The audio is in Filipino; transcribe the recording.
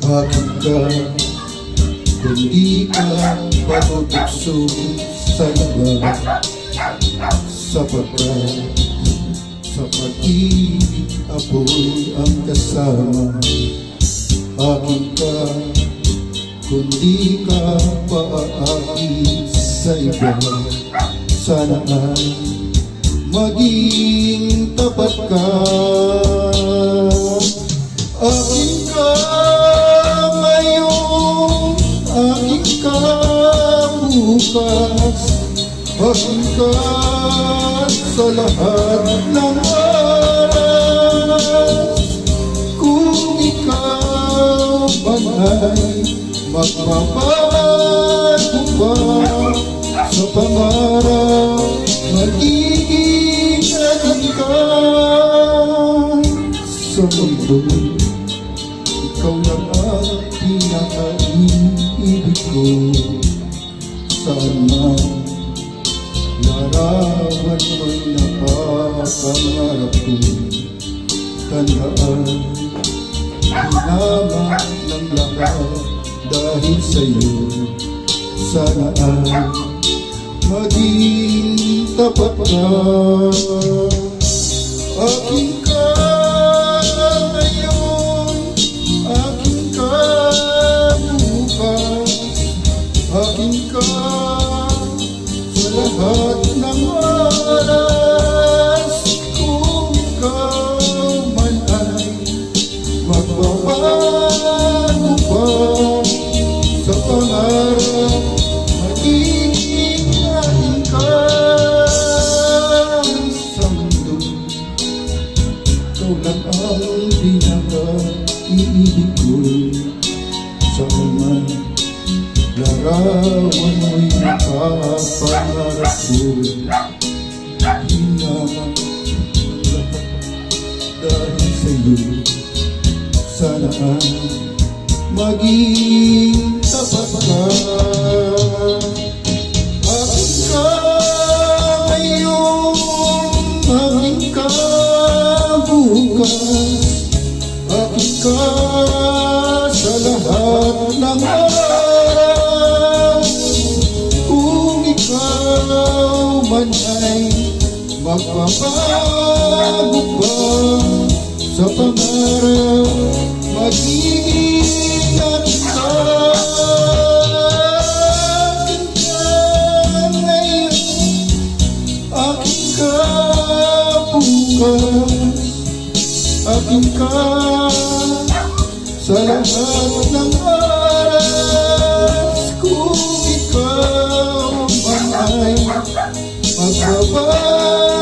Akin ka, kundi ka patutukso sa iba, sapagkat sa pag-ibig ako'y ang kasama. Akin ka, kundi ka paaakit sa iba. Sana ay maging tapat ka. Akin ka ngayon, akin ka bukas, akin ka sa lahat ng oras. Kung ikaw man ay magbabago pa sa pangarap, magiging akin ka sa mundo. Ikaw lang ang pinaka-ibig ko. Saan man larawan mo'y nakapangarap ko. Tandaan, hinamak ng lahat dahil sa'yo. Sana ay maging tapat ka. Akin ka ngayon, akin ka bukas, akin ka sa lahat ng oras. Kung ikaw man ay magbabago pa sa pangarap, magiging akin ka sa mundo. Ikaw lang ang pinaka-iibig ko. Sa mga larawan mo'y nakapangarap ko. Hinamak lahat dahil sa'yo. Sana ay maging tapat ka. Akin ka ngayon, akin ka bukas, akin ka sa lahat ng oras. Kung ikaw man ay magbabago pa sa pangarap, magiging akin ka. Akin ka ngayon, akin ka bukas, akin ka sa lahat ng oras. Kung ikaw man ay magbabago